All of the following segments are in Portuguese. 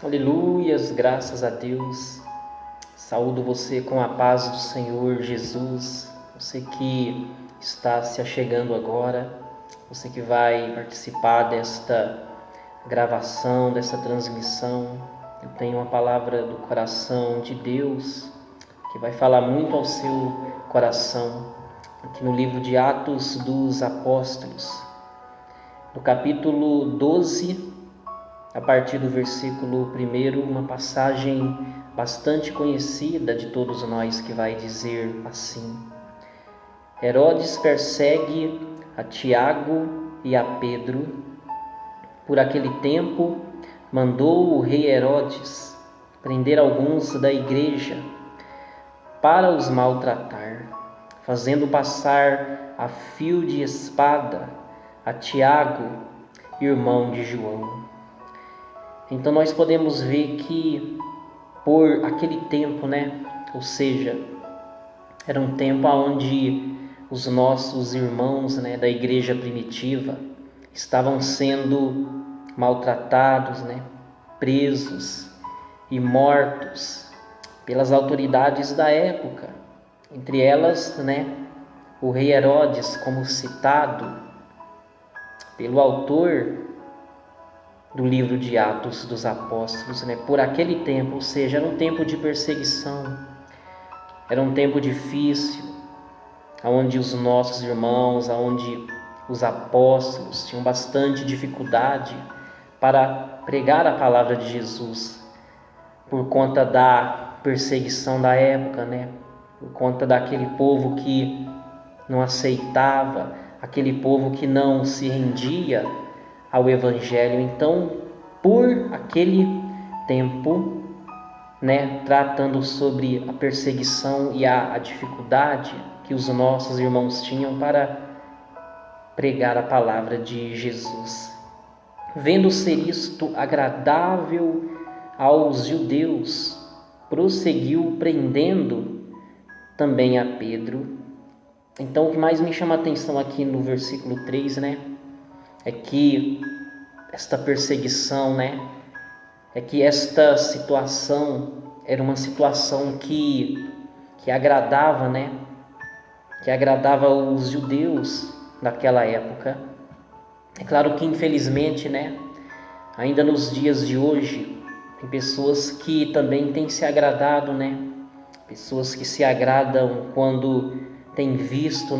Aleluias, graças a Deus. Saúdo você com a paz do Senhor Jesus. Você que está se achegando agora, você que vai participar desta gravação, dessa transmissão. Eu tenho uma palavra do coração de Deus que vai falar muito ao seu coração. Aqui no livro de Atos dos Apóstolos, no capítulo 12, a partir do versículo 1, uma passagem bastante conhecida de todos nós que vai dizer assim: Herodes persegue a Tiago e a Pedro. Por aquele tempo, mandou o rei Herodes prender alguns da igreja para os maltratar, fazendo passar a fio de espada a Tiago, irmão de João. Então nós podemos ver que por aquele tempo, ou seja, era um tempo onde os nossos irmãos, da igreja primitiva estavam sendo maltratados, presos e mortos pelas autoridades da época. Entre elas, o rei Herodes, como citado pelo autor do livro de Atos dos Apóstolos, por aquele tempo, ou seja, era um tempo de perseguição, era um tempo difícil, onde os nossos irmãos, onde os apóstolos tinham bastante dificuldade para pregar a palavra de Jesus, por conta da perseguição da época, por conta daquele povo que não aceitava, aquele povo que não se rendia ao Evangelho. Então, por aquele tempo, tratando sobre a perseguição e a dificuldade que os nossos irmãos tinham para pregar a palavra de Jesus. Vendo ser isto agradável aos judeus, prosseguiu prendendo também a Pedro. Então, o que mais me chama a atenção aqui no versículo 3, é que esta perseguição, é que esta situação era uma situação que agradava, que agradava os judeus daquela época. É claro que infelizmente, ainda nos dias de hoje, tem pessoas que também têm se agradado, pessoas que se agradam quando têm visto,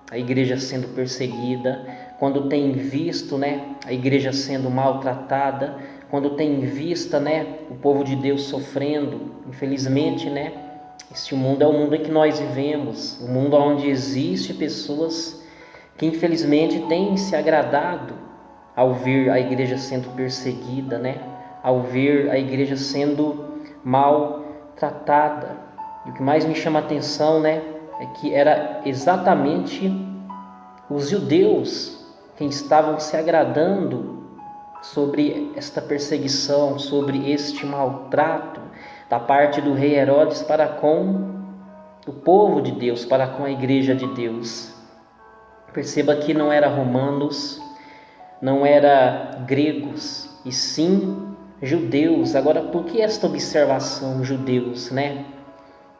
a igreja sendo perseguida, quando tem visto, a igreja sendo maltratada, quando tem visto, o povo de Deus sofrendo. Infelizmente, este mundo é o mundo em que nós vivemos, um mundo onde existe pessoas que infelizmente têm se agradado ao ver a igreja sendo perseguida, ao ver a igreja sendo maltratada. E o que mais me chama a atenção, é que era exatamente os judeus quem estavam se agradando sobre esta perseguição, sobre este maltrato da parte do rei Herodes para com o povo de Deus, para com a igreja de Deus. Perceba que não era romanos, não era gregos, e sim judeus. Agora, por que esta observação, judeus,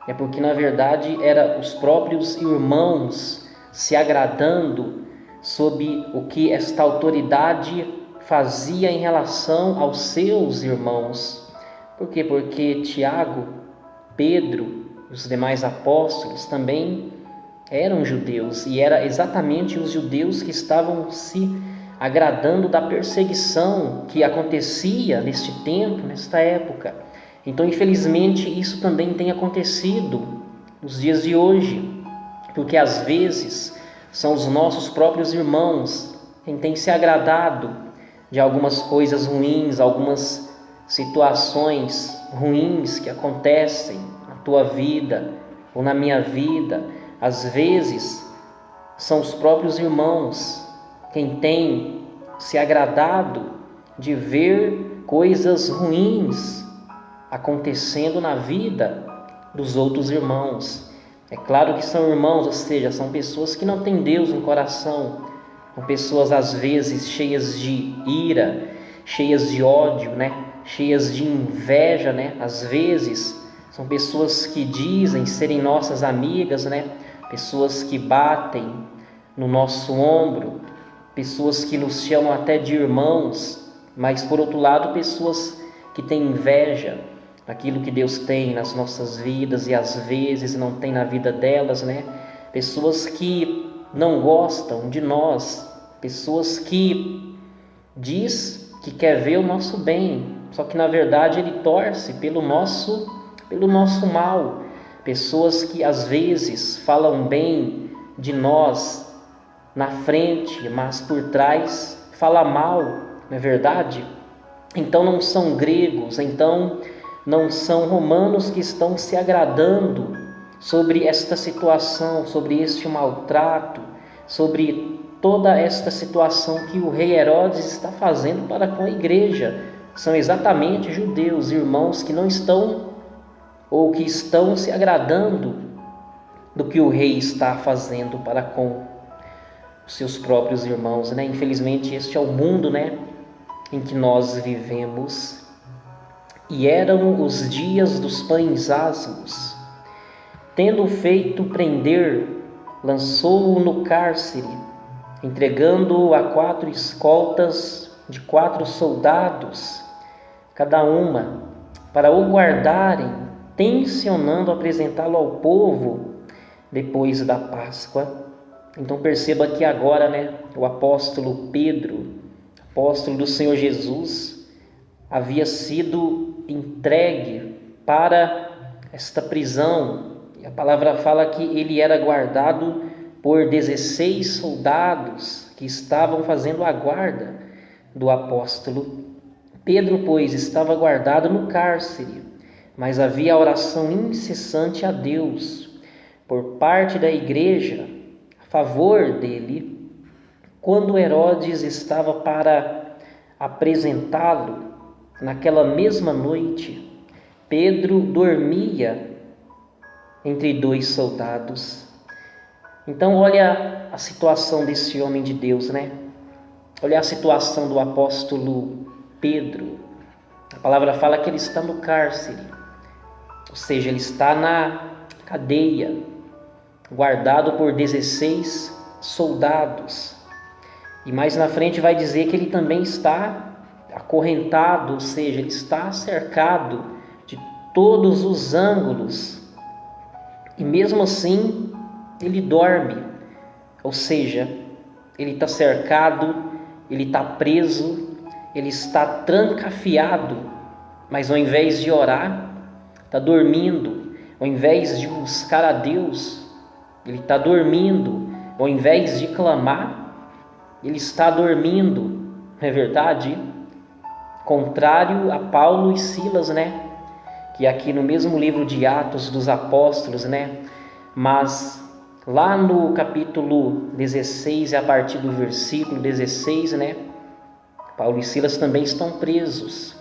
É porque na verdade eram os próprios irmãos se agradando sob o que esta autoridade fazia em relação aos seus irmãos. Por quê? Porque Tiago, Pedro e os demais apóstolos também eram judeus, e era exatamente os judeus que estavam se agradando da perseguição que acontecia neste tempo, nesta época. Então, infelizmente, isso também tem acontecido nos dias de hoje, porque às vezes são os nossos próprios irmãos quem tem se agradado de algumas coisas ruins, algumas situações ruins que acontecem na tua vida ou na minha vida. Às vezes são os próprios irmãos quem tem se agradado de ver coisas ruins acontecendo na vida dos outros irmãos. É claro que são irmãos, ou seja, são pessoas que não têm Deus no coração, são pessoas às vezes cheias de ira, cheias de ódio, né? Cheias de inveja, né? Às vezes são pessoas que dizem serem nossas amigas, né? Pessoas que batem no nosso ombro, pessoas que nos chamam até de irmãos, mas por outro lado, pessoas que têm inveja daquilo que Deus tem nas nossas vidas e às vezes não tem na vida delas, né? Pessoas que não gostam de nós, pessoas que diz que quer ver o nosso bem, só que na verdade ele torce pelo nosso mal. Pessoas que às vezes falam bem de nós na frente, mas por trás fala mal, não é verdade? Então não são gregos, então não são romanos que estão se agradando sobre esta situação, sobre este maltrato, sobre toda esta situação que o rei Herodes está fazendo para com a igreja. São exatamente judeus, irmãos que não estão ou que estão se agradando do que o rei está fazendo para com os seus próprios irmãos, né? Infelizmente este é o mundo, né, em que nós vivemos. E eram os dias dos pães asmos. Tendo feito prender, lançou-o no cárcere, entregando-o a 4 escoltas de 4 soldados, cada uma, para o guardarem, tencionando apresentá-lo ao povo depois da Páscoa. Então perceba que agora, né, o apóstolo Pedro, apóstolo do Senhor Jesus, havia sido entregue para esta prisão. E a palavra fala que ele era guardado por 16 soldados que estavam fazendo a guarda do apóstolo. Pedro, pois, estava guardado no cárcere, mas havia oração incessante a Deus por parte da igreja a favor dele. Quando Herodes estava para apresentá-lo, naquela mesma noite, Pedro dormia entre 2 soldados. Então olha a situação desse homem de Deus, né? Olha a situação do apóstolo Pedro. A palavra fala que ele está no cárcere, ou seja, ele está na cadeia, guardado por 16 soldados. E mais na frente vai dizer que ele também está acorrentado, ou seja, ele está cercado de todos os ângulos. E mesmo assim, ele dorme, ou seja, ele está cercado, ele está preso, ele está trancafiado, mas ao invés de orar, está dormindo. Ao invés de buscar a Deus, ele está dormindo. Ao invés de clamar, ele está dormindo, não é verdade? Contrário a Paulo e Silas, né? Que aqui no mesmo livro de Atos dos Apóstolos, né? Mas lá no capítulo 16, a partir do versículo 16, né? Paulo e Silas também estão presos.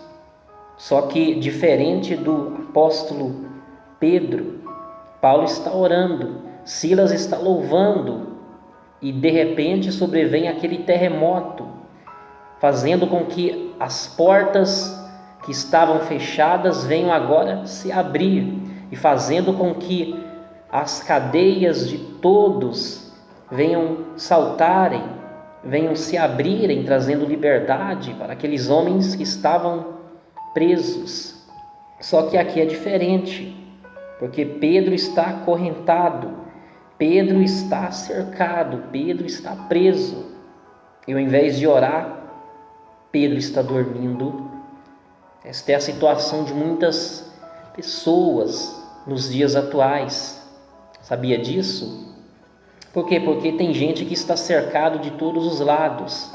Só que diferente do apóstolo Pedro, Paulo está orando, Silas está louvando, e de repente sobrevém aquele terremoto, fazendo com que as portas que estavam fechadas venham agora se abrir, e fazendo com que as cadeias de todos venham saltarem, venham se abrirem, trazendo liberdade para aqueles homens que estavam presos. Só que aqui é diferente, porque Pedro está acorrentado, Pedro está cercado, Pedro está preso, e ao invés de orar, Pedro está dormindo. Esta é a situação de muitas pessoas nos dias atuais. Sabia disso? Por quê? Porque tem gente que está cercado de todos os lados.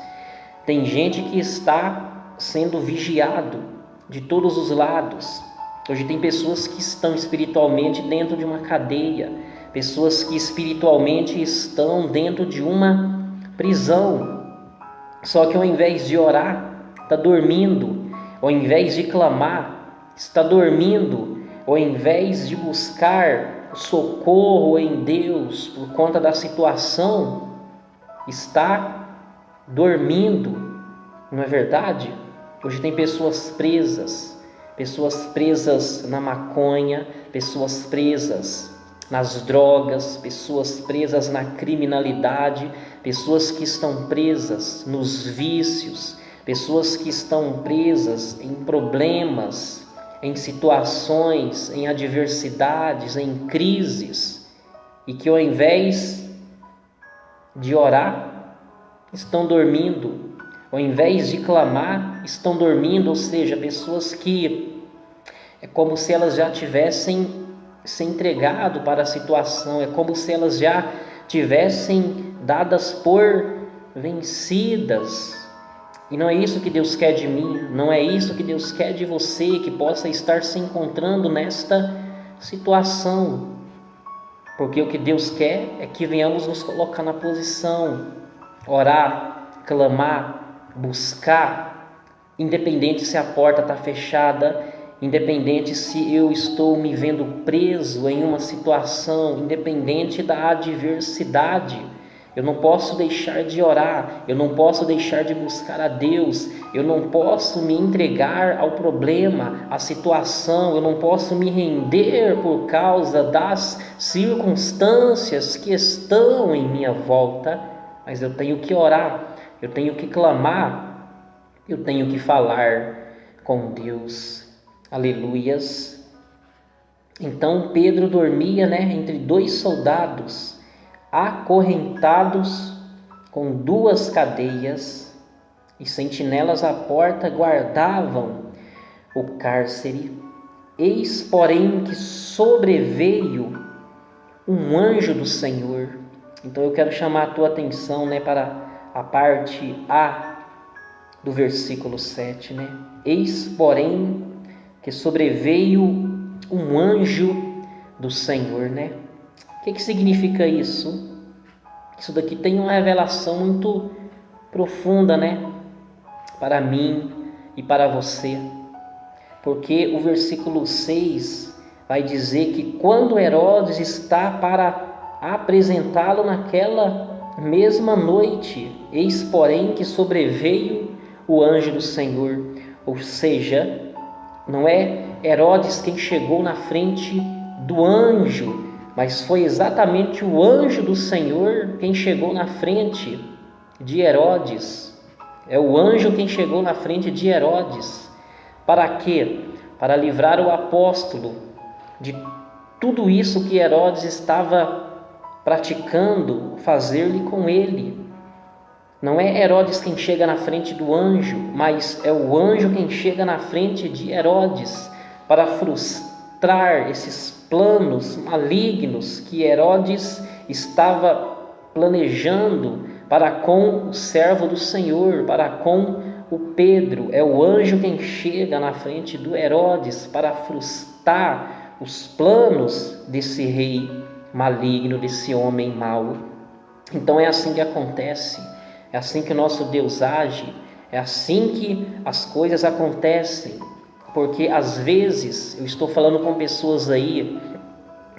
Tem gente que está sendo vigiado de todos os lados. Hoje tem pessoas que estão espiritualmente dentro de uma cadeia, pessoas que espiritualmente estão dentro de uma prisão. Só que ao invés de orar, está dormindo. Ao invés de clamar, está dormindo. Ao invés de buscar socorro em Deus por conta da situação, está dormindo, não é verdade? Hoje tem pessoas presas na maconha, pessoas presas nas drogas, pessoas presas na criminalidade, pessoas que estão presas nos vícios, pessoas que estão presas em problemas, em situações, em adversidades, em crises, e que ao invés de orar, estão dormindo, ao invés de clamar, estão dormindo, ou seja, pessoas que é como se elas já tivessem se entregado para a situação, é como se elas já tivessem dadas por vencidas. E não é isso que Deus quer de mim, não é isso que Deus quer de você, que possa estar se encontrando nesta situação. Porque o que Deus quer é que venhamos nos colocar na posição, orar, clamar, buscar, independente se a porta está fechada, independente se eu estou me vendo preso em uma situação, independente da adversidade. Eu não posso deixar de orar, eu não posso deixar de buscar a Deus, eu não posso me entregar ao problema, à situação, eu não posso me render por causa das circunstâncias que estão em minha volta, mas eu tenho que orar, eu tenho que clamar, eu tenho que falar com Deus. Aleluias. Então Pedro dormia, entre dois soldados, acorrentados com duas cadeias, e sentinelas à porta guardavam o cárcere. Eis, porém, que sobreveio um anjo do Senhor. Então eu quero chamar a tua atenção, para a parte A do versículo 7, Eis, porém, que sobreveio um anjo do Senhor, O que significa isso? Isso daqui tem uma revelação muito profunda, para mim e para você. Porque o versículo 6 vai dizer que quando Herodes está para apresentá-lo naquela mesma noite, eis, porém, que sobreveio o anjo do Senhor. Ou seja, não é Herodes quem chegou na frente do anjo, mas foi exatamente o anjo do Senhor quem chegou na frente de Herodes. É o anjo quem chegou na frente de Herodes. Para quê? Para livrar o apóstolo de tudo isso que Herodes estava praticando, fazer-lhe com ele. Não é Herodes quem chega na frente do anjo, mas é o anjo quem chega na frente de Herodes para frustrar esses planos malignos que Herodes estava planejando para com o servo do Senhor, para com o Pedro. É o anjo quem chega na frente do Herodes para frustrar os planos desse rei maligno, desse homem mau. Então é assim que acontece, é assim que o nosso Deus age, é assim que as coisas acontecem. Porque às vezes eu estou falando com pessoas aí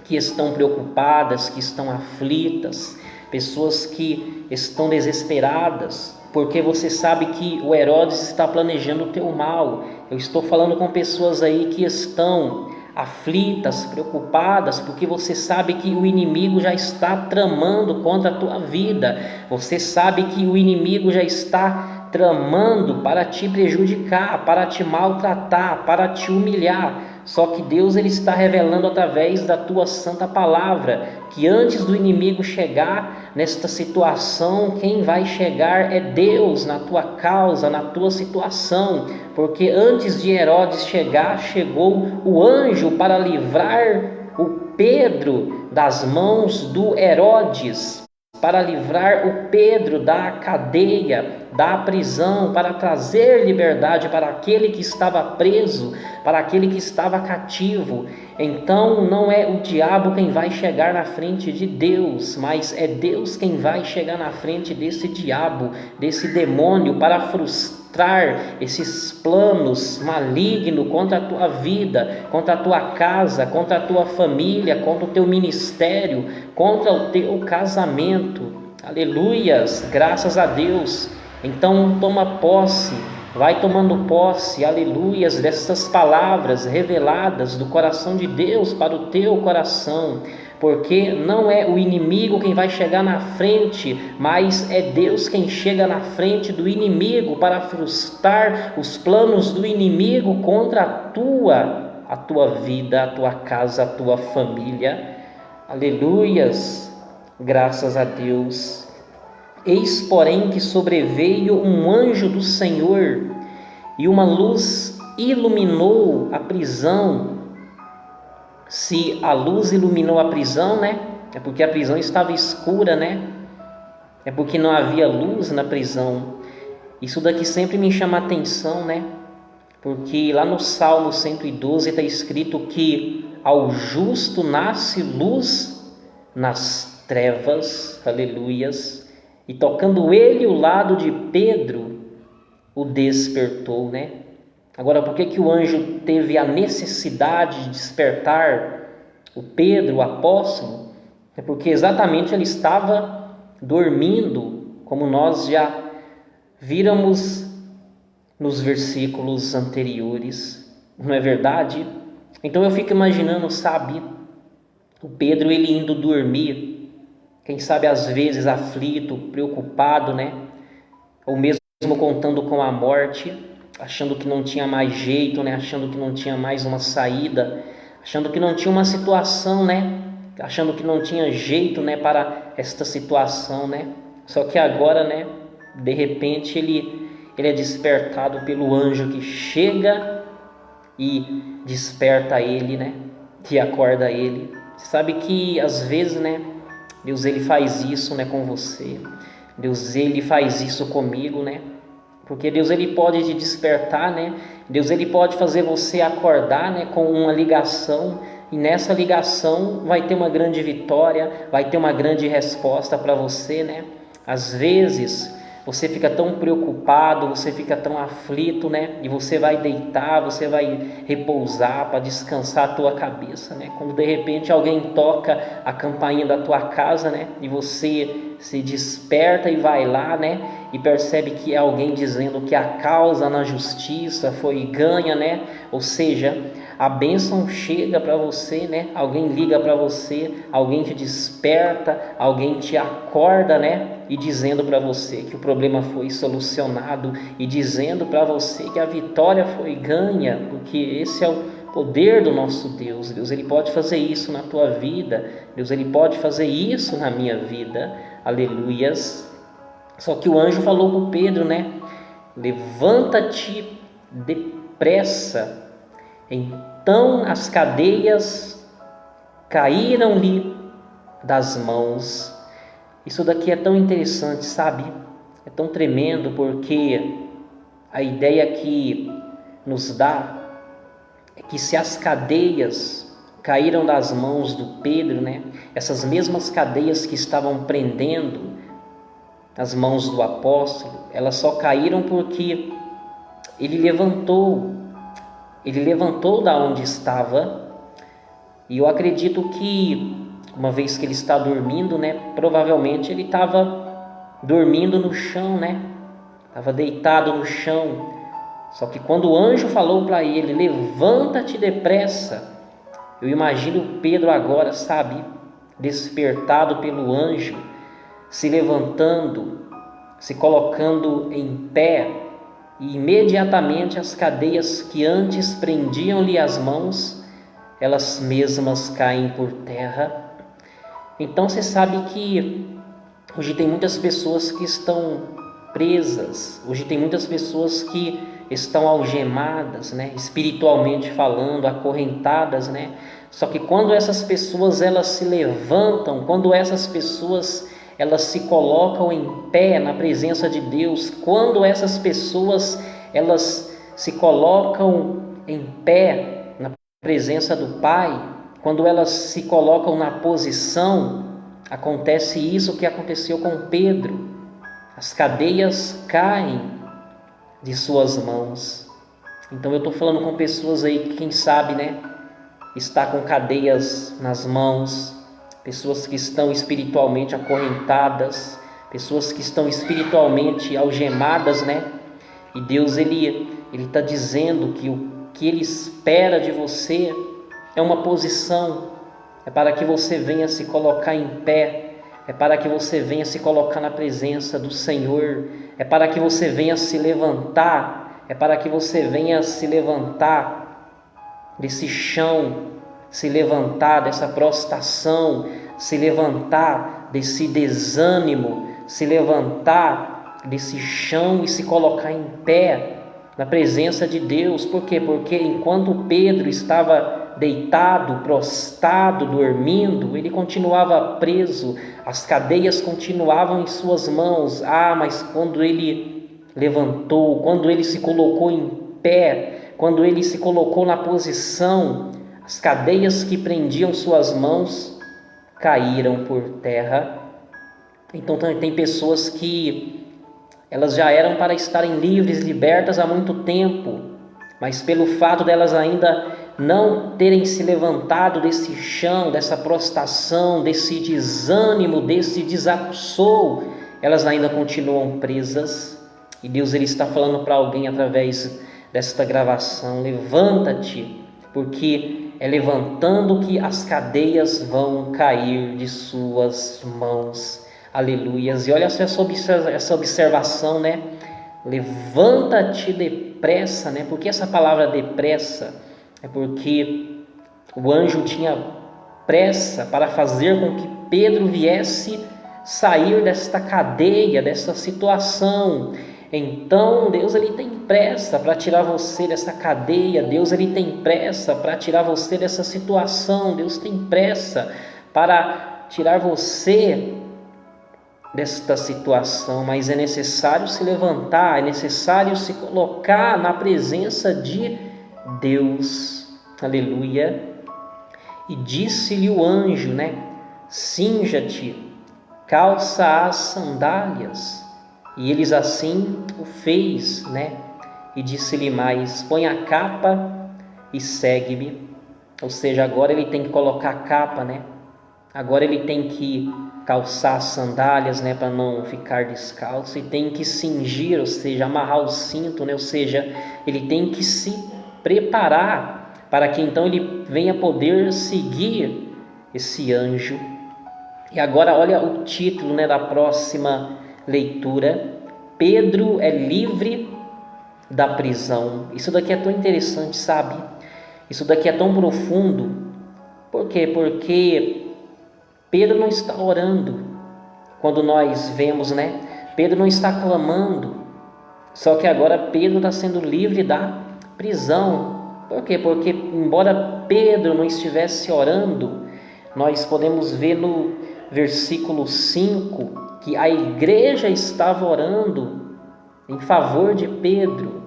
que estão preocupadas, que estão aflitas, pessoas que estão desesperadas, porque você sabe que o Herodes está planejando o teu mal. Eu estou falando com pessoas aí que estão aflitas, preocupadas, porque você sabe que o inimigo já está tramando contra a tua vida. Você sabe que o inimigo já está tramando para te prejudicar, para te maltratar, para te humilhar. Só que Deus ele está revelando através da tua santa palavra que antes do inimigo chegar nesta situação, quem vai chegar é Deus na tua causa, na tua situação. Porque antes de Herodes chegar, chegou o anjo para livrar o Pedro das mãos do Herodes, para livrar o Pedro da cadeia, da prisão, para trazer liberdade para aquele que estava preso, para aquele que estava cativo. Então não é o diabo quem vai chegar na frente de Deus, mas é Deus quem vai chegar na frente desse diabo, desse demônio, para frustrar esses planos malignos contra a tua vida, contra a tua casa, contra a tua família, contra o teu ministério, contra o teu casamento. Aleluias, graças a Deus. Então toma posse Vai tomando posse, aleluias, dessas palavras reveladas do coração de Deus para o teu coração, porque não é o inimigo quem vai chegar na frente, mas é Deus quem chega na frente do inimigo para frustrar os planos do inimigo contra a tua vida, a tua casa, a tua família. Aleluias, graças a Deus. Eis, porém, que sobreveio um anjo do Senhor, e uma luz iluminou a prisão. Se a luz iluminou a prisão, né? É porque a prisão estava escura, né? É porque não havia luz na prisão. Isso daqui sempre me chama a atenção, né? Porque lá no Salmo 112 está escrito que ao justo nasce luz nas trevas, aleluias. E tocando ele o lado de Pedro, o despertou, né? Agora, por que o anjo teve a necessidade de despertar o Pedro, o apóstolo? É porque exatamente ele estava dormindo, como nós já víramos nos versículos anteriores, não é verdade? Então eu fico imaginando, sabe, o Pedro ele indo dormir, quem sabe às vezes aflito, preocupado, né? Ou mesmo contando com a morte, achando que não tinha mais jeito, né? Achando que não tinha mais uma saída, achando que não tinha uma situação, né? Achando que não tinha jeito, né, para esta situação, né? Só que agora, né, de repente ele é despertado pelo anjo que chega e desperta ele, né? Que acorda ele. Você sabe que às vezes, né, Deus ele faz isso, né, com você. Deus ele faz isso comigo, né? Porque Deus ele pode te despertar, né? Deus ele pode fazer você acordar, né, com uma ligação, e nessa ligação vai ter uma grande vitória, vai ter uma grande resposta para você, né? Às vezes você fica tão preocupado, você fica tão aflito, né? E você vai deitar, você vai repousar para descansar a tua cabeça, né? Quando de repente alguém toca a campainha da tua casa, né? E você se desperta e vai lá, né? E percebe que é alguém dizendo que a causa na justiça foi ganha, né? Ou seja, a bênção chega para você, né? Alguém liga para você, alguém te desperta, alguém te acorda, né? E dizendo para você que o problema foi solucionado, e dizendo para você que a vitória foi ganha, porque esse é o poder do nosso Deus. Deus ele pode fazer isso na tua vida, Deus ele pode fazer isso na minha vida, aleluias. Só que o anjo falou com Pedro, né? Levanta-te depressa. Então as cadeias caíram-lhe das mãos. Isso daqui é tão interessante, sabe? É tão tremendo, porque a ideia que nos dá é que se as cadeias caíram das mãos do Pedro, né? Essas mesmas cadeias que estavam prendendo as mãos do apóstolo, elas só caíram porque ele levantou da onde estava. E eu acredito que uma vez que ele está dormindo, né, provavelmente ele estava dormindo no chão, né, estava deitado no chão. Só que quando o anjo falou para ele, levanta-te depressa, eu imagino Pedro agora, sabe, despertado pelo anjo, se levantando, se colocando em pé, e imediatamente as cadeias que antes prendiam-lhe as mãos, elas mesmas caem por terra. Então você sabe que hoje tem muitas pessoas que estão presas, hoje tem muitas pessoas que estão algemadas, né, espiritualmente falando, acorrentadas, né? Só que quando essas pessoas elas se levantam, quando essas pessoas elas se colocam em pé na presença de Deus, quando essas pessoas elas se colocam em pé na presença do Pai, quando elas se colocam na posição, acontece isso que aconteceu com Pedro. As cadeias caem de suas mãos. Então eu estou falando com pessoas aí que, quem sabe, né, está com cadeias nas mãos, pessoas que estão espiritualmente acorrentadas, pessoas que estão espiritualmente algemadas, né? E Deus ele está dizendo que o que Ele espera de você é uma posição, é para que você venha se colocar em pé, é para que você venha se colocar na presença do Senhor, é para que você venha se levantar, é para que você venha se levantar desse chão, se levantar dessa prostração, se levantar desse desânimo, se levantar desse chão e se colocar em pé na presença de Deus. Por quê? Porque enquanto Pedro estava deitado, prostrado, dormindo, ele continuava preso, as cadeias continuavam em suas mãos. Mas quando ele levantou, quando ele se colocou em pé, quando ele se colocou na posição, as cadeias que prendiam suas mãos caíram por terra. Então tem pessoas que elas já eram para estarem livres, libertas há muito tempo, mas pelo fato delas ainda não terem se levantado desse chão, dessa prostração, desse desânimo, desse desaguçou, elas ainda continuam presas. E Deus ele está falando para alguém através desta gravação: levanta-te, porque é levantando que as cadeias vão cair de suas mãos. Aleluias. E olha só essa observação, né? Levanta-te depressa, né? Porque essa palavra depressa é porque o anjo tinha pressa para fazer com que Pedro viesse sair desta cadeia, desta situação. Então Deus ele tem pressa para tirar você dessa cadeia, Deus ele tem pressa para tirar você dessa situação, Deus tem pressa para tirar você desta situação, mas é necessário se levantar, é necessário se colocar na presença de Deus. Aleluia. E disse-lhe o anjo, né? Cinja-te, calça as sandálias. E eles assim o fez, né? E disse-lhe mais: põe a capa e segue-me. Ou seja, agora ele tem que colocar a capa, né? Agora ele tem que calçar as sandálias, né, para não ficar descalço, e tem que cingir, ou seja, amarrar o cinto, né? Ou seja, ele tem que se preparar para que então ele venha poder seguir esse anjo. E agora olha o título, né, da próxima leitura: Pedro é livre da prisão. Isso daqui é tão interessante, sabe? Isso daqui é tão profundo. Por quê? Porque Pedro não está orando. Quando nós vemos, né? Pedro não está clamando. Só que agora Pedro está sendo livre da prisão. Por quê? Porque embora Pedro não estivesse orando, nós podemos ver no versículo 5 que a igreja estava orando em favor de Pedro.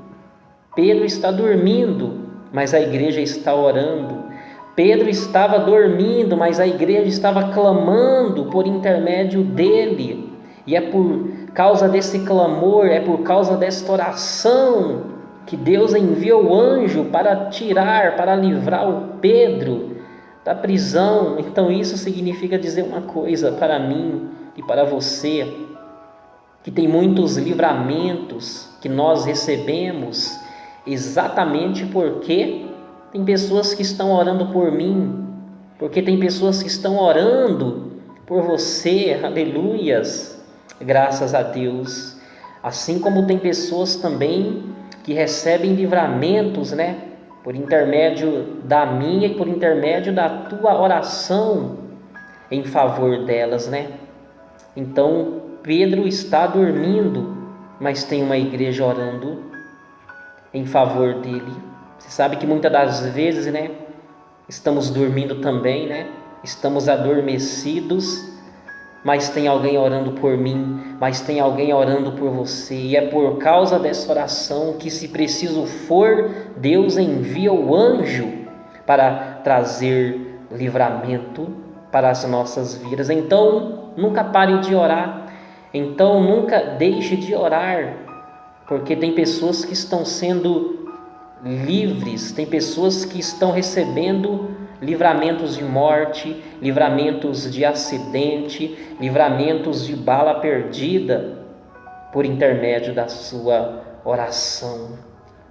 Pedro está dormindo, mas a igreja está orando. Pedro estava dormindo, mas a igreja estava clamando por intermédio dele. E é por causa desse clamor, é por causa desta oração que Deus enviou o anjo para tirar, para livrar o Pedro da prisão. Então isso significa dizer uma coisa para mim e para você, que tem muitos livramentos que nós recebemos exatamente porque tem pessoas que estão orando por mim, porque tem pessoas que estão orando por você. Aleluias, graças a Deus. Assim como tem pessoas também que recebem livramentos, né, por intermédio da minha e por intermédio da tua oração em favor delas, né? Então Pedro está dormindo, mas tem uma igreja orando em favor dele. Você sabe que muitas das vezes, né, estamos dormindo também, né? Estamos adormecidos, mas tem alguém orando por mim, mas tem alguém orando por você. E é por causa dessa oração que, se preciso for, Deus envia o anjo para trazer livramento para as nossas vidas. Então, nunca pare de orar. Então, nunca deixe de orar, porque tem pessoas que estão sendo livres, tem pessoas que estão recebendo livramentos de morte, livramentos de acidente, livramentos de bala perdida por intermédio da sua oração.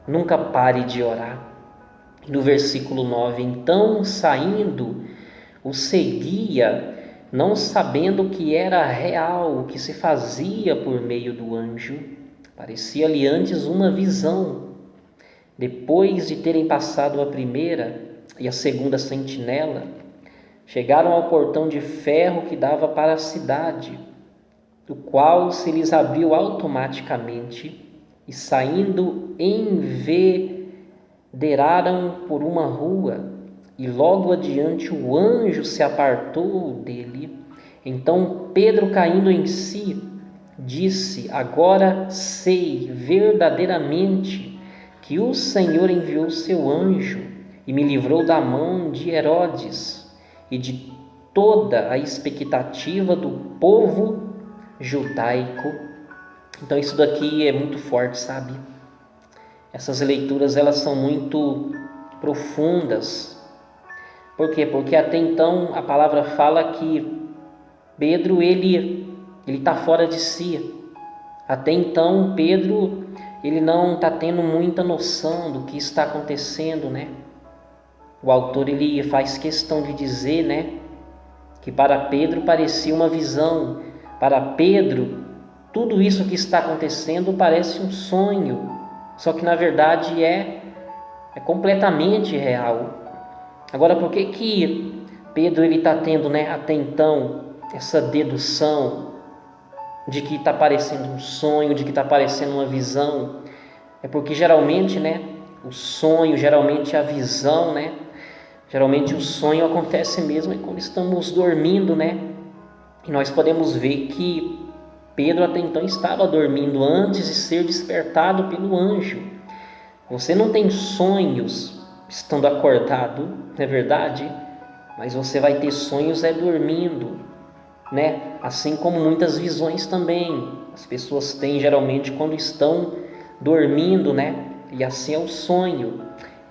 Nunca pare de orar. No versículo 9: então, saindo, o seguia, não sabendo que era real o que se fazia por meio do anjo. Parecia-lhe antes uma visão. Depois de terem passado a primeira e a segunda sentinela, chegaram ao portão de ferro que dava para a cidade, o qual se lhes abriu automaticamente, e saindo enveredaram por uma rua, e logo adiante o anjo se apartou dele. Então Pedro, caindo em si, disse: agora sei verdadeiramente que o Senhor enviou seu anjo e me livrou da mão de Herodes e de toda a expectativa do povo judaico. Então isso daqui é muito forte, sabe? Essas leituras, elas são muito profundas. Por quê? Porque até então a palavra fala que Pedro, ele está fora de si. Até então Pedro, ele não está tendo muita noção do que está acontecendo, né? O autor, ele faz questão de dizer, né, que para Pedro parecia uma visão. Para Pedro, tudo isso que está acontecendo parece um sonho, só que na verdade é completamente real. Agora, por que Pedro está tendo, né, até então, essa dedução de que está parecendo um sonho, de que está parecendo uma visão? É porque geralmente, né, o sonho, geralmente a visão, né, geralmente o sonho acontece mesmo quando estamos dormindo, né? E nós podemos ver que Pedro até então estava dormindo antes de ser despertado pelo anjo. Você não tem sonhos estando acordado, não é verdade? Mas você vai ter sonhos dormindo, né? Assim como muitas visões também as pessoas têm geralmente quando estão dormindo, né? E assim é o sonho.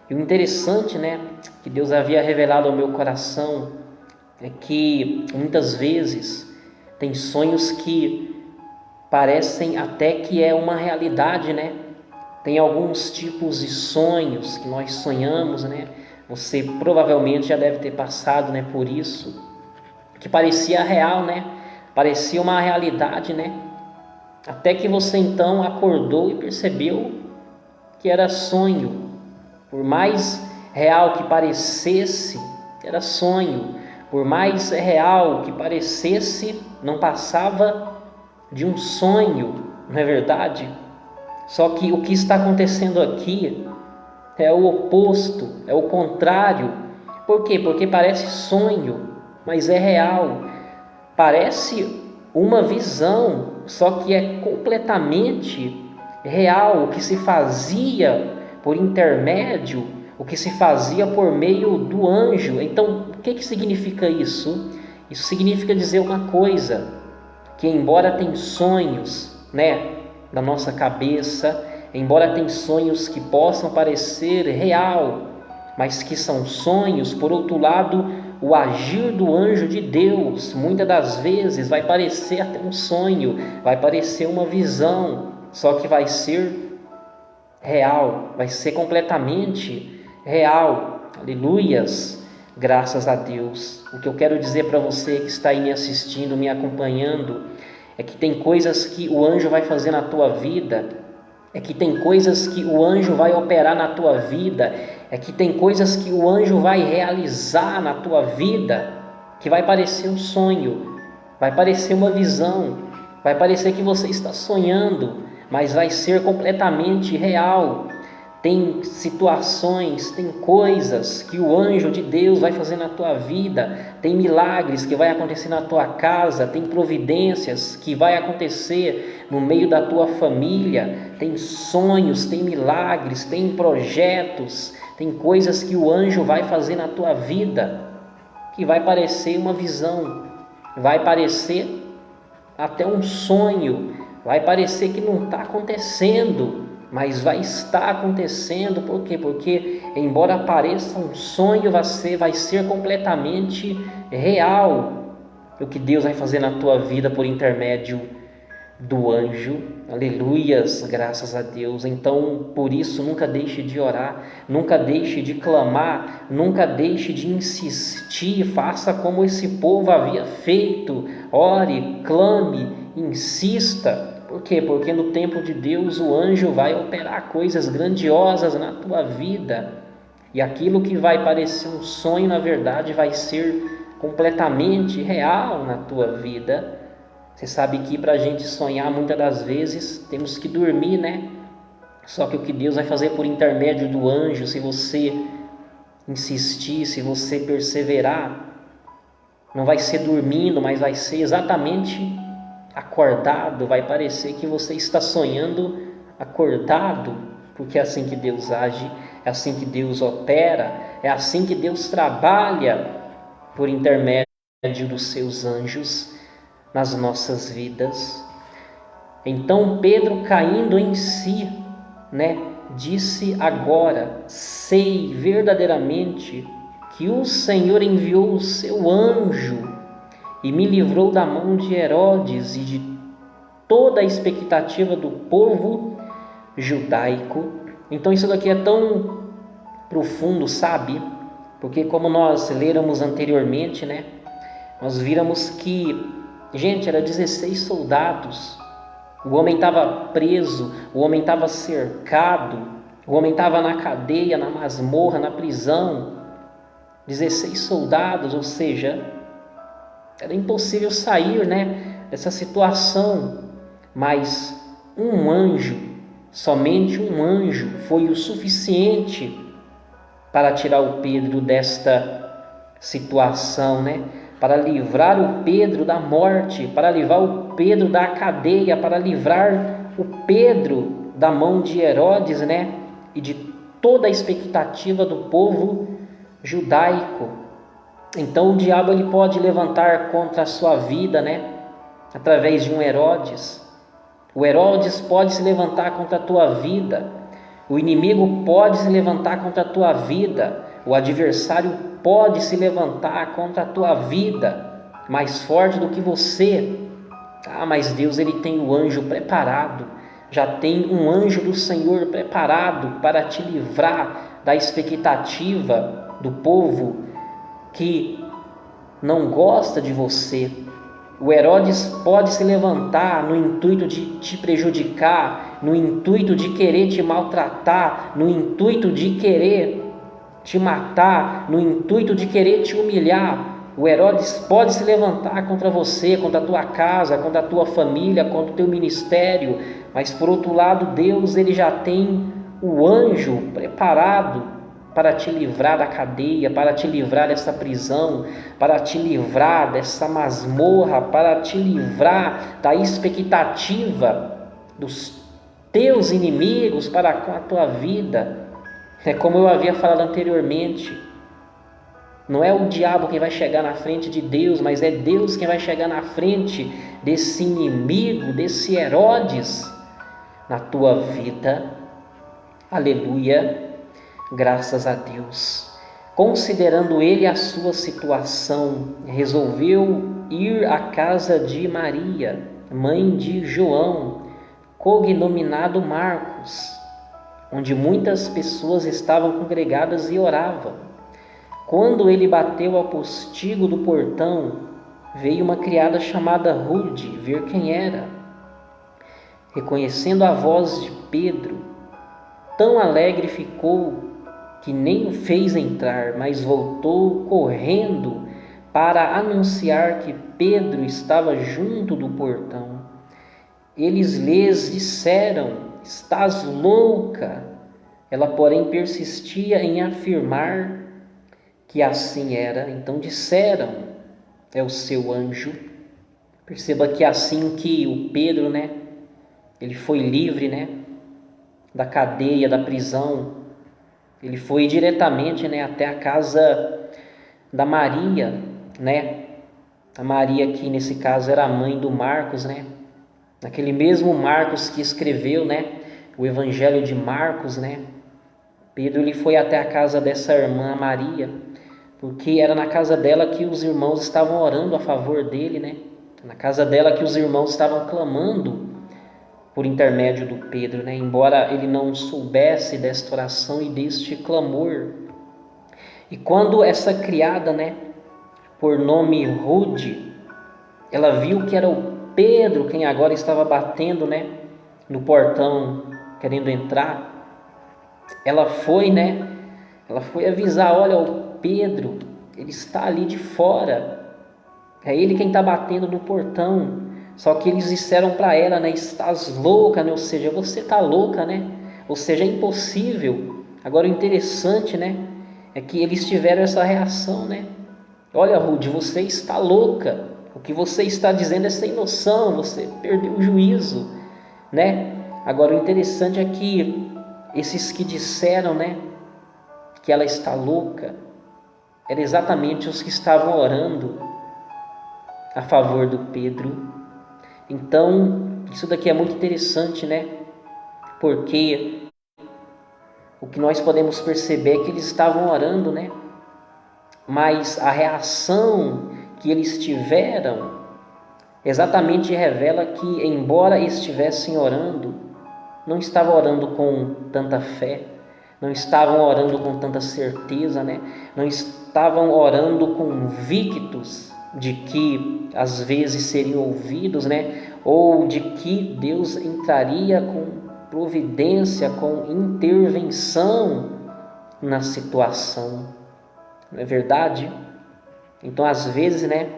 E o interessante, né, que Deus havia revelado ao meu coração é que muitas vezes tem sonhos que parecem até que é uma realidade, né? Tem alguns tipos de sonhos que nós sonhamos, né? Você provavelmente já deve ter passado, né, por isso, que parecia real, né? Parecia uma realidade, né? Até que você então acordou e percebeu que era sonho. Por mais real que parecesse, era sonho. Por mais real que parecesse, não passava de um sonho, não é verdade? Só que o que está acontecendo aqui é o oposto, é o contrário. Por quê? Porque parece sonho, mas é real. Parece uma visão, só que é completamente real. O que se fazia por intermédio, o que se fazia por meio do anjo. Então, o que significa isso? Isso significa dizer uma coisa, que embora tem sonhos, né, na nossa cabeça, embora tem sonhos que possam parecer real, mas que são sonhos, por outro lado, o agir do anjo de Deus, muitas das vezes vai parecer até um sonho, vai parecer uma visão, só que vai ser real, vai ser completamente real. Aleluias, graças a Deus. O que eu quero dizer para você que está aí me assistindo, me acompanhando, é que tem coisas que o anjo vai fazer na tua vida, é que tem coisas que o anjo vai operar na tua vida, é que tem coisas que o anjo vai realizar na tua vida, que vai parecer um sonho, vai parecer uma visão, vai parecer que você está sonhando, mas vai ser completamente real. Tem situações, tem coisas que o anjo de Deus vai fazer na tua vida, tem milagres que vai acontecer na tua casa, tem providências que vai acontecer no meio da tua família, tem sonhos, tem milagres, tem projetos, tem coisas que o anjo vai fazer na tua vida, que vai parecer uma visão, vai parecer até um sonho, vai parecer que não está acontecendo, mas vai estar acontecendo. Por quê? Porque embora pareça um sonho, vai ser completamente real o que Deus vai fazer na tua vida por intermédio do anjo. Aleluias, graças a Deus. Então, por isso, nunca deixe de orar, nunca deixe de clamar, nunca deixe de insistir. Faça como esse povo havia feito. Ore, clame, insista. Por quê? Porque no tempo de Deus o anjo vai operar coisas grandiosas na tua vida. E aquilo que vai parecer um sonho, na verdade, vai ser completamente real na tua vida. Você sabe que para a gente sonhar, muitas das vezes, temos que dormir, né? Só que o que Deus vai fazer por intermédio do anjo, se você insistir, se você perseverar, não vai ser dormindo, mas vai ser exatamente acordado. Vai parecer que você está sonhando acordado, porque é assim que Deus age, é assim que Deus opera, é assim que Deus trabalha por intermédio dos seus anjos nas nossas vidas. Então Pedro, caindo em si, disse: agora sei verdadeiramente que o Senhor enviou o seu anjo e me livrou da mão de Herodes e de toda a expectativa do povo judaico. Então isso daqui é tão profundo, sabe? Porque como nós léramos anteriormente, nós víramos que, gente, era 16 soldados. O homem estava preso, o homem estava cercado, o homem estava na cadeia, na masmorra, na prisão. 16 soldados, ou seja, era impossível sair, dessa situação. Mas um anjo, somente um anjo, foi o suficiente para tirar o Pedro desta situação, para livrar o Pedro da morte, para livrar o Pedro da cadeia, para livrar o Pedro da mão de Herodes, e de toda a expectativa do povo judaico. Então o diabo ele pode levantar contra a sua vida, através de um Herodes. O Herodes pode se levantar contra a tua vida. O inimigo pode se levantar contra a tua vida. O adversário pode se levantar contra a tua vida, mais forte do que você. Mas Deus ele tem o anjo preparado. Já tem um anjo do Senhor preparado para te livrar da expectativa do povo que não gosta de você. O Herodes pode se levantar no intuito de te prejudicar, no intuito de querer te maltratar, no intuito de querer te matar, no intuito de querer te humilhar. O Herodes pode se levantar contra você, contra a tua casa, contra a tua família, contra o teu ministério. Mas por outro lado, Deus ele já tem o anjo preparado para te livrar da cadeia, para te livrar dessa prisão, para te livrar dessa masmorra, para te livrar da expectativa dos teus inimigos para com a tua vida. Como eu havia falado anteriormente, não é o diabo quem vai chegar na frente de Deus, mas é Deus quem vai chegar na frente desse inimigo, desse Herodes na tua vida. Aleluia, graças a Deus. Considerando ele a sua situação, resolveu ir à casa de Maria, mãe de João, cognominado Marcos, onde muitas pessoas estavam congregadas e oravam. Quando ele bateu ao postigo do portão, veio uma criada chamada Rude ver quem era. Reconhecendo a voz de Pedro, tão alegre ficou que nem o fez entrar, mas voltou correndo para anunciar que Pedro estava junto do portão. Eles lhes disseram: estás louca? Ela, porém, persistia em afirmar que assim era. Então disseram: é o seu anjo. Perceba que assim que o Pedro, ele foi livre, da cadeia, da prisão, ele foi diretamente, até a casa da Maria, A Maria que nesse caso era a mãe do Marcos, Aquele mesmo Marcos que escreveu, o Evangelho de Marcos, Pedro ele foi até a casa dessa irmã Maria, porque era na casa dela que os irmãos estavam orando a favor dele, Na casa dela que os irmãos estavam clamando por intermédio do Pedro, né? Embora ele não soubesse desta oração e deste clamor. E quando essa criada, né, por nome Rude, ela viu que era o Pedro quem agora estava batendo, né, no portão, querendo entrar, ela foi, né, ela foi avisar: olha, o Pedro, ele está ali de fora, é ele quem está batendo no portão. Só que eles disseram para ela, né, estás louca, né? Ou seja, você está louca, né? Ou seja, é impossível. Agora o interessante, né, é que eles tiveram essa reação, né? Olha, Rude, você está louca. O que você está dizendo é sem noção, você perdeu o juízo, né? Agora o interessante é que esses que disseram, né, que ela está louca, eram exatamente os que estavam orando a favor do Pedro. Então, isso daqui é muito interessante, né? Porque o que nós podemos perceber é que eles estavam orando, né? Mas a reação que eles tiveram exatamente revela que, embora estivessem orando, não estavam orando com tanta fé, não estavam orando com tanta certeza, né? Não estavam orando convictos de que às vezes seriam ouvidos, né? Ou de que Deus entraria com providência, com intervenção na situação. Não é verdade? Então, às vezes, né,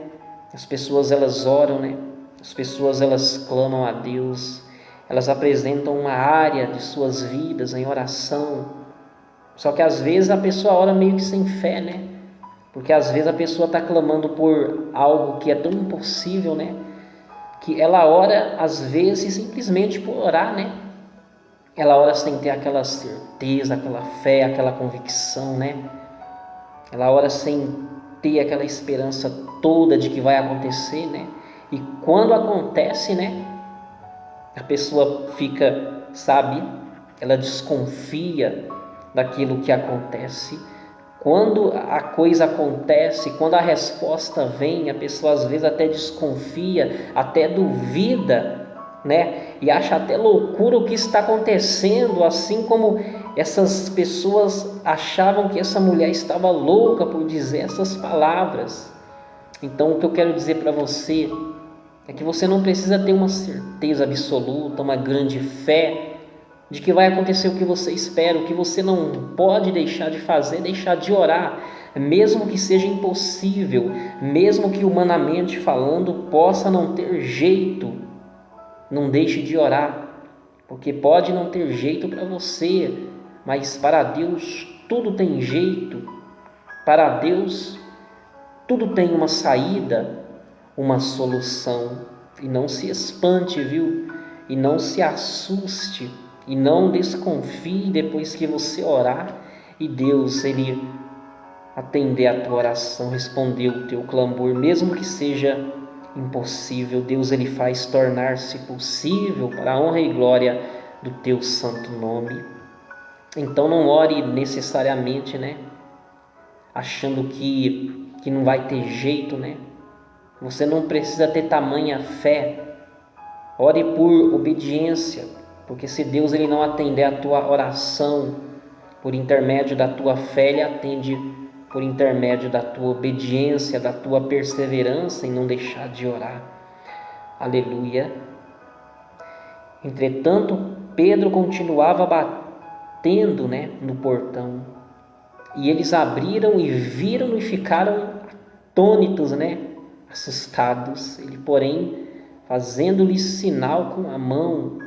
as pessoas elas oram, né? As pessoas elas clamam a Deus, elas apresentam uma área de suas vidas em oração. Só que às vezes a pessoa ora meio que sem fé, né? Porque às vezes a pessoa está clamando por algo que é tão impossível, né? Que ela ora às vezes simplesmente por orar, né? Ela ora sem ter aquela certeza, aquela fé, aquela convicção, né? Ela ora sem ter aquela esperança toda de que vai acontecer, né? E quando acontece, né? A pessoa fica, sabe? Ela desconfia daquilo que acontece. Quando a coisa acontece, quando a resposta vem, a pessoa às vezes até desconfia, até duvida, né? E acha até loucura o que está acontecendo, assim como essas pessoas achavam que essa mulher estava louca por dizer essas palavras. Então, o que eu quero dizer para você é que você não precisa ter uma certeza absoluta, uma grande fé de que vai acontecer o que você espera. O que você não pode deixar de fazer, deixar de orar, mesmo que seja impossível, mesmo que humanamente falando possa não ter jeito. Não deixe de orar, porque pode não ter jeito para você, mas para Deus tudo tem jeito. Para Deus tudo tem uma saída, uma solução. E não se espante, viu? E não se assuste, e não desconfie depois que você orar e Deus, Ele atender a tua oração, responder o teu clamor, mesmo que seja impossível. Deus, Ele faz tornar-se possível para a honra e glória do teu santo nome. Então não ore necessariamente, né, achando que não vai ter jeito, né? Você não precisa ter tamanha fé. Ore por obediência, porque se Deus Ele não atender a tua oração por intermédio da tua fé, Ele atende por intermédio da tua obediência, da tua perseverança em não deixar de orar. Aleluia. Entretanto, Pedro continuava batendo, né, no portão. E eles abriram e viram e ficaram atônitos, né, assustados. Ele, porém, fazendo-lhes sinal com a mão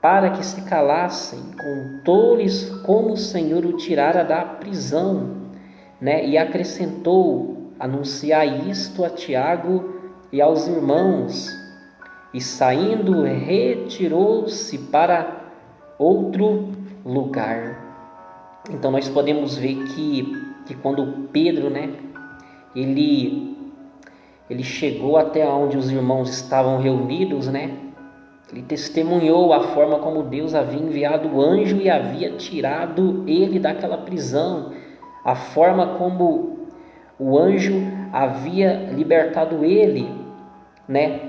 para que se calassem, contou-lhes como o Senhor o tirara da prisão, né? E acrescentou: anunciai isto a Tiago e aos irmãos. E saindo, retirou-se para outro lugar. Então nós podemos ver que quando Pedro, né, ele chegou até onde os irmãos estavam reunidos, né? Ele testemunhou a forma como Deus havia enviado o anjo e havia tirado ele daquela prisão, a forma como o anjo havia libertado ele, né,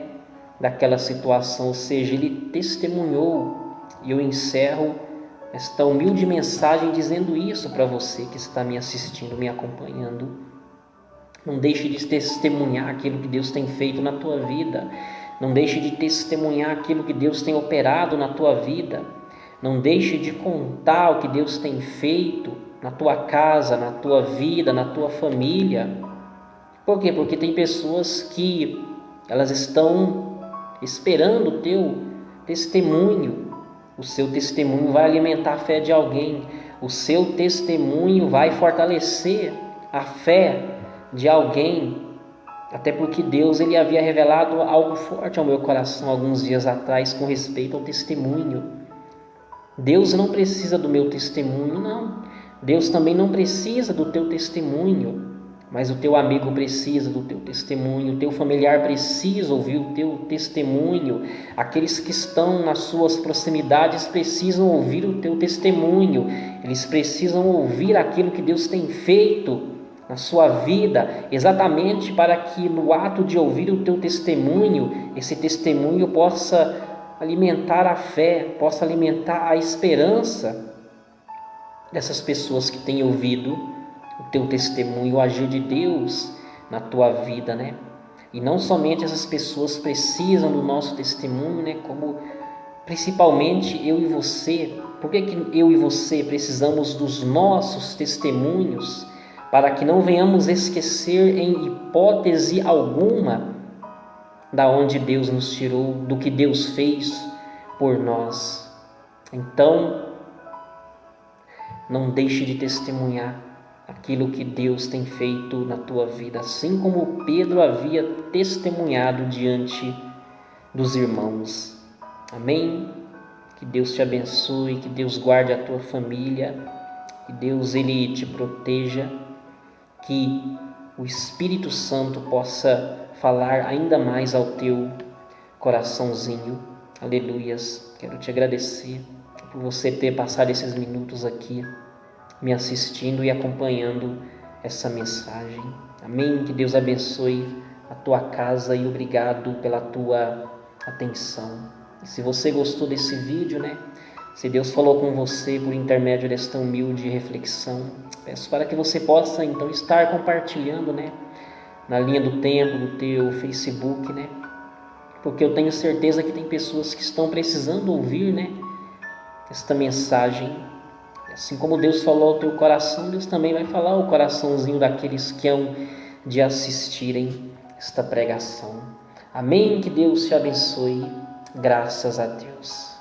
daquela situação, ou seja, ele testemunhou. E eu encerro esta humilde mensagem dizendo isso para você que está me assistindo, me acompanhando. Não deixe de testemunhar aquilo que Deus tem feito na tua vida. Não deixe de testemunhar aquilo que Deus tem operado na tua vida. Não deixe de contar o que Deus tem feito na tua casa, na tua vida, na tua família. Por quê? Porque tem pessoas que elas estão esperando o teu testemunho. O seu testemunho vai alimentar a fé de alguém. O seu testemunho vai fortalecer a fé de alguém. Até porque Deus ele havia revelado algo forte ao meu coração alguns dias atrás com respeito ao testemunho. Deus não precisa do meu testemunho, não. Deus também não precisa do teu testemunho. Mas o teu amigo precisa do teu testemunho, o teu familiar precisa ouvir o teu testemunho, aqueles que estão nas suas proximidades precisam ouvir o teu testemunho, eles precisam ouvir aquilo que Deus tem feito na sua vida, exatamente para que no ato de ouvir o teu testemunho, esse testemunho possa alimentar a fé, possa alimentar a esperança dessas pessoas que têm ouvido o teu testemunho, o agir de Deus na tua vida, né? E não somente essas pessoas precisam do nosso testemunho, né? Como principalmente eu e você. Por que eu e você precisamos dos nossos testemunhos? Para que não venhamos esquecer em hipótese alguma da onde Deus nos tirou, do que Deus fez por nós. Então, não deixe de testemunhar aquilo que Deus tem feito na tua vida, assim como Pedro havia testemunhado diante dos irmãos. Amém? Que Deus te abençoe, que Deus guarde a tua família, que Deus ele te proteja, que o Espírito Santo possa falar ainda mais ao teu coraçãozinho. Aleluias. Quero te agradecer por você ter passado esses minutos aqui me assistindo e acompanhando essa mensagem. Amém? Que Deus abençoe a tua casa e obrigado pela tua atenção. E se você gostou desse vídeo, né? Se Deus falou com você por intermédio desta humilde reflexão, peço para que você possa então estar compartilhando, né? Na linha do tempo, do teu Facebook, né? Porque eu tenho certeza que tem pessoas que estão precisando ouvir, né? Esta mensagem. Assim como Deus falou ao teu coração, Deus também vai falar ao coraçãozinho daqueles que hão de assistirem esta pregação. Amém? Que Deus te abençoe. Graças a Deus.